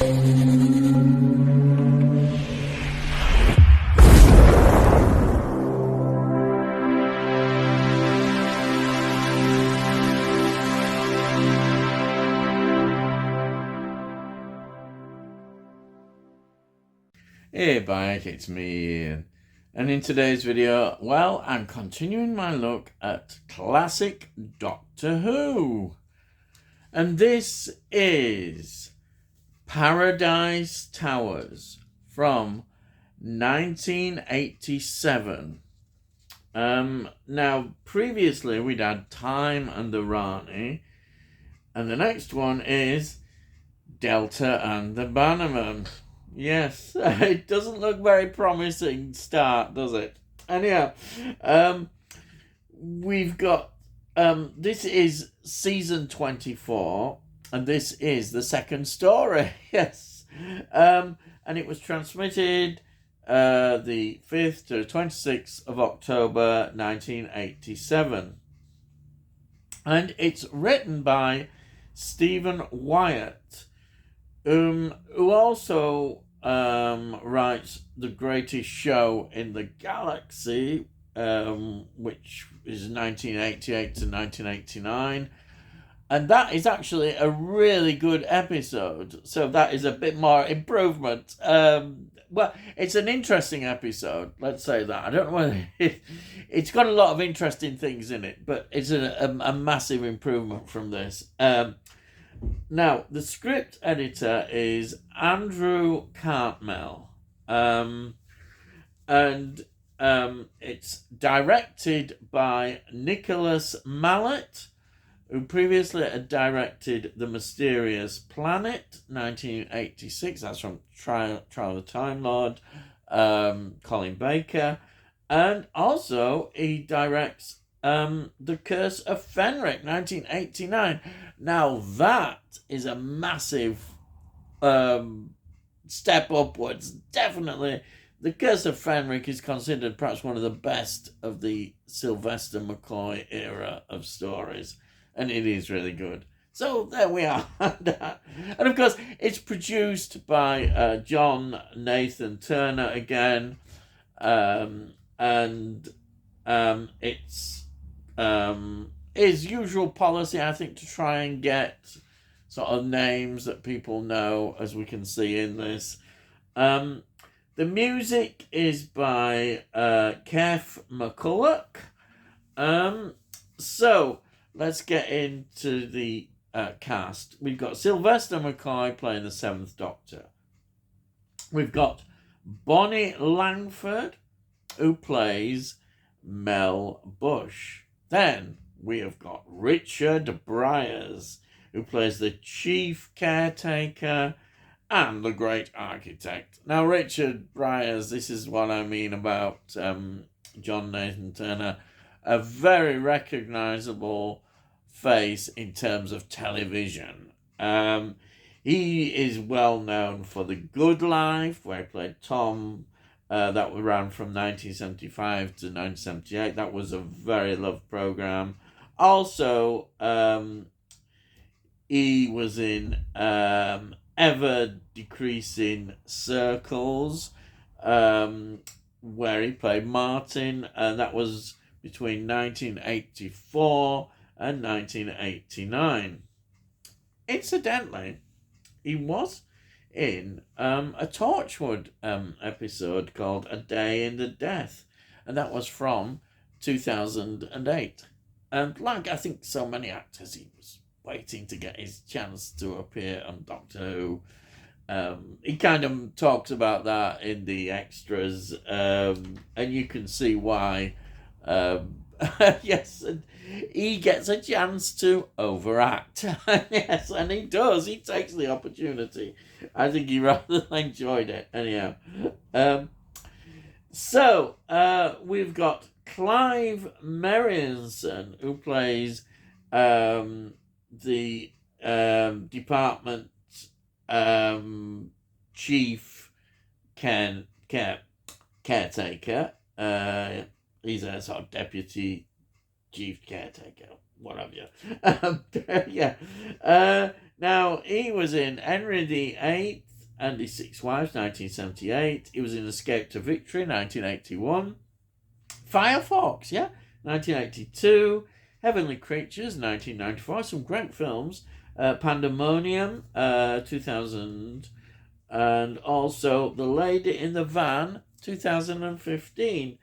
Hey Bike, it's me Ian. And in today's video, well, I'm continuing my look at classic Doctor Who. And this is Paradise Towers from 1987. Now, previously we'd had Time and the Rani, and the next one is Delta and the Bannerman. Yes, it doesn't look very promising start, does it? Anyhow, we've got, this is season 24, and this is the second story, yes. And it was transmitted the 5th to 26th of October 1987. And it's written by Stephen Wyatt, who also writes The Greatest Show in the Galaxy, which is 1988 to 1989. And that is actually a really good episode. So that is a bit more improvement. Well, it's an interesting episode, let's say that. I don't know whether it's got a lot of interesting things in it, but it's a massive improvement from this. Now, the script editor is Andrew Cartmel, and it's directed by Nicholas Mallet, who previously had directed The Mysterious Planet, 1986. That's from Trial of the Time Lord, Colin Baker. And also, he directs The Curse of Fenric, 1989. Now that is a massive step upwards. Definitely, The Curse of Fenric is considered perhaps one of the best of the Sylvester McCoy era of stories, and it is really good. So there we are. And of course, it's produced by John Nathan Turner again, and it's his usual policy, I think, to try and get sort of names that people know, as we can see in this. The music is by Kev McCulloch. So let's get into the cast. We've got Sylvester McCoy playing the Seventh Doctor. We've got Bonnie Langford, who plays Mel Bush. Then we have got Richard Briers, who plays the Chief Caretaker and the Great Architect. Now, Richard Briers, this is what I mean about John Nathan Turner, a very recognisable face in terms of television. He is well known for The Good Life, where he played Tom. That ran from 1975 to 1978. That was a very loved program. Also, he was in Ever Decreasing Circles, where he played Martin, and that was between 1984 and 1989. Incidentally, he was in a Torchwood episode called A Day in the Death, and that was from 2008. And like I think so many actors, he was waiting to get his chance to appear on Doctor Who. He kind of talks about that in the extras, and you can see why. Yes, and he gets a chance to overact. Yes, and he does. He takes the opportunity. I think he rather enjoyed it. Anyhow, so we've got Clive Merrinson, who plays the department chief caretaker. He's a sort of deputy chief caretaker, whatever. Yeah. Now, he was in Henry VIII, and His Six Wives, 1978. He was in Escape to Victory, 1981. Firefox, yeah, 1982. Heavenly Creatures, 1994. Some great films. Pandemonium, 2000. And also The Lady in the Van, 2015.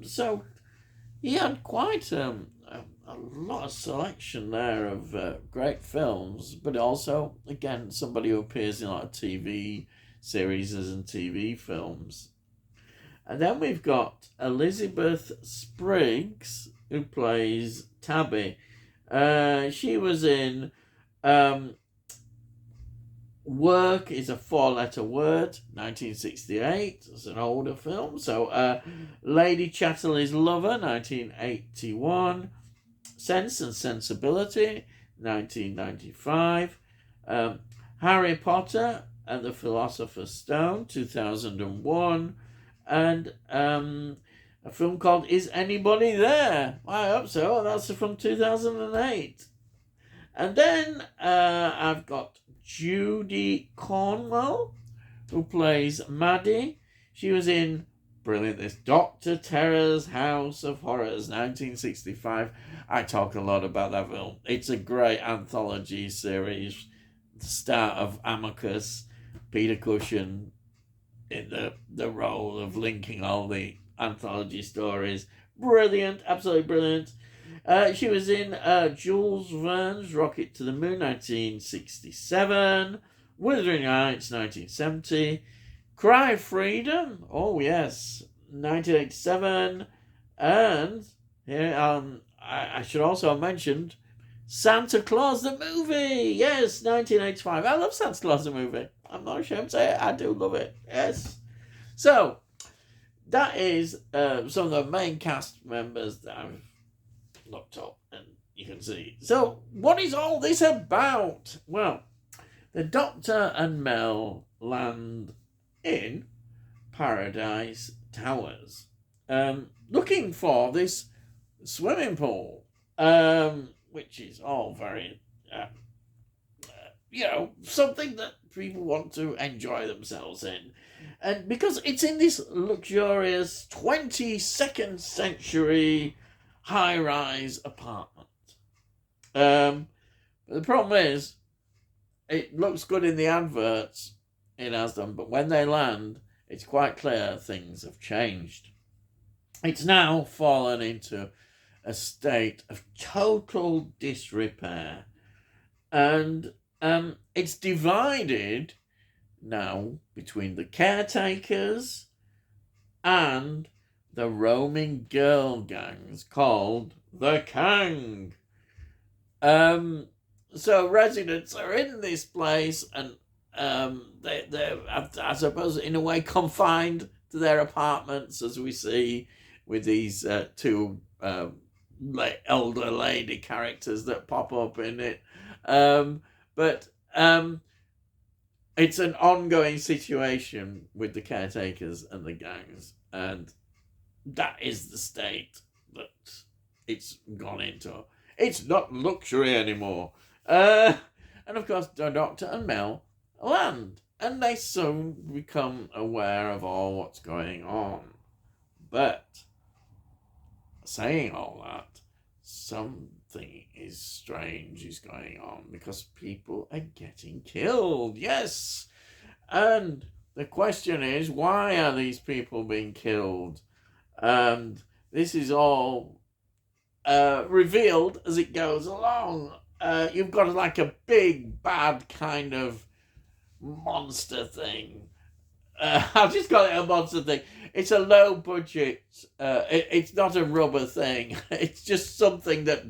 So he had quite a lot of selection there of great films, but also, again, somebody who appears in a lot of TV series and TV films. And then we've got Elizabeth Spriggs, who plays Tabby. She was in Work is a Four-Letter Word, 1968. It's an older film. So, Lady Chatterley's Lover, 1981. Sense and Sensibility, 1995. Harry Potter and the Philosopher's Stone, 2001. And a film called Is Anybody There? I hope so. That's from 2008. And then I've got Judy Cornwell, who plays Maddie. She was in brilliant this Dr. Terror's House of Horrors, 1965. I talk a lot about that film. It's a great anthology series. The start of Amicus, Peter Cushing in the role of linking all the anthology stories. Brilliant, absolutely brilliant. She was in Jules Verne's Rocket to the Moon, 1967. Wuthering Heights, 1970. Cry of Freedom, oh yes, 1987. And here, I should also have mentioned Santa Claus the Movie, yes, 1985. I love Santa Claus the Movie. I'm not ashamed to say it, I do love it, yes. So, that is some of the main cast members that I've looked up, and you can see. So, what is all this about? Well, the Doctor and Mel land in Paradise Towers, looking for this swimming pool, which is all very, something that people want to enjoy themselves in. And because it's in this luxurious 22nd century high-rise apartment. But the problem is, it looks good in the adverts, it has done, but when they land, it's quite clear things have changed. It's now fallen into a state of total disrepair, and it's divided now between the caretakers and the roaming girl gangs called the Kang. So residents are in this place, and they're, I suppose, in a way confined to their apartments, as we see with these two elder lady characters that pop up in it. But it's an ongoing situation with the caretakers and the gangs, and that is the state that it's gone into. It's not luxury anymore. And of course, the Doctor and Mel land, and they soon become aware of all what's going on. But saying all that, something is strange is going on, because people are getting killed. Yes! And the question is, why are these people being killed? And this is all revealed as it goes along. You've got like a big, bad kind of monster thing. I've just call it a monster thing. It's a low budget. It's not a rubber thing. It's just something that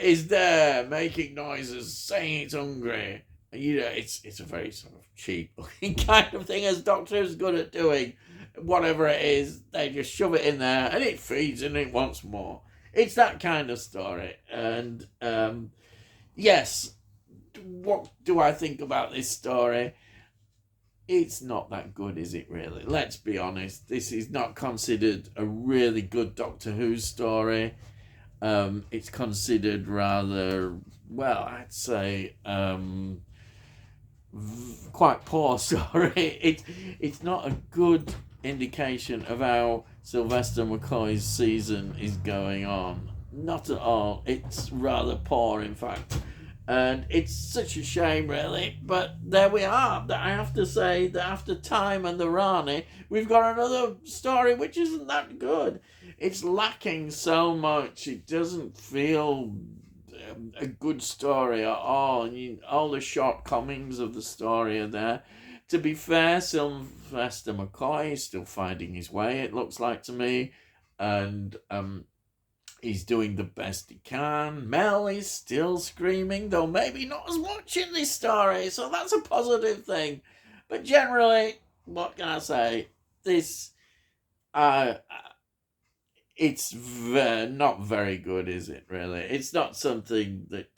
is there making noises, saying it's hungry. It's a very sort of cheap looking kind of thing, as Doctor is good at doing. Whatever it is, they just shove it in there, and it feeds and it wants more. It's that kind of story. And yes, what do I think about this story? It's not that good, is it really? Let's be honest. This is not considered a really good Doctor Who story. It's considered rather, well, I'd say quite poor story. It's not a good indication of how Sylvester McCoy's season is going on. Not at all. It's rather poor, in fact. And it's such a shame, really. But there we are. I have to say that after Time and the Rani, we've got another story which isn't that good. It's lacking so much. It doesn't feel a good story at all. And all the shortcomings of the story are there. To be fair, Sylvester McCoy is still finding his way, it looks like to me. And he's doing the best he can. Mel is still screaming, though maybe not as much in this story, so that's a positive thing. But generally, what can I say? This, it's not very good, is it, really? It's not something that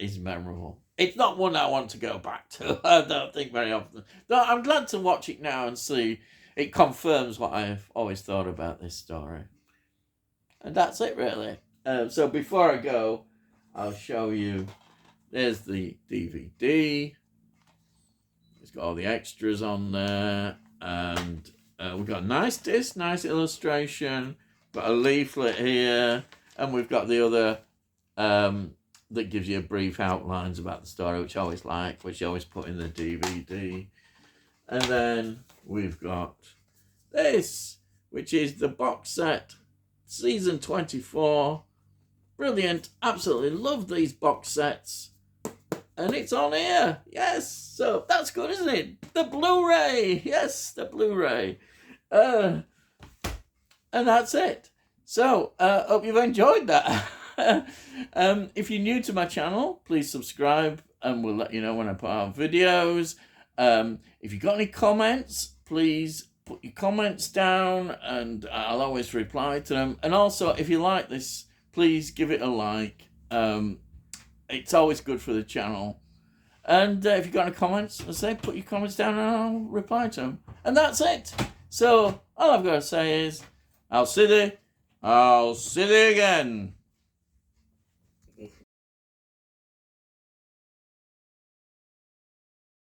is memorable. It's not one I want to go back to, I don't think, very often. Though I'm glad to watch it now and see it confirms what I've always thought about this story. And that's it, really. So before I go, I'll show you. There's the DVD. It's got all the extras on there. And we've got a nice disc, nice illustration. Got a leaflet here. And we've got the other that gives you brief outlines about the story, which I always like, which I always put in the DVD. And then we've got this, which is the box set. Season 24. Brilliant. Absolutely love these box sets. And it's on here. Yes. So that's good, isn't it? The Blu-ray. Yes, the Blu-ray. And that's it. So, hope you've enjoyed that. If you're new to my channel, please subscribe and we'll let you know when I put out videos. If you've got any comments, please put your comments down and I'll always reply to them. And also, if you like this, please give it a like. It's always good for the channel. And if you've got any comments, I say put your comments down and I'll reply to them. And that's it. So all I've got to say is, I'll see you again.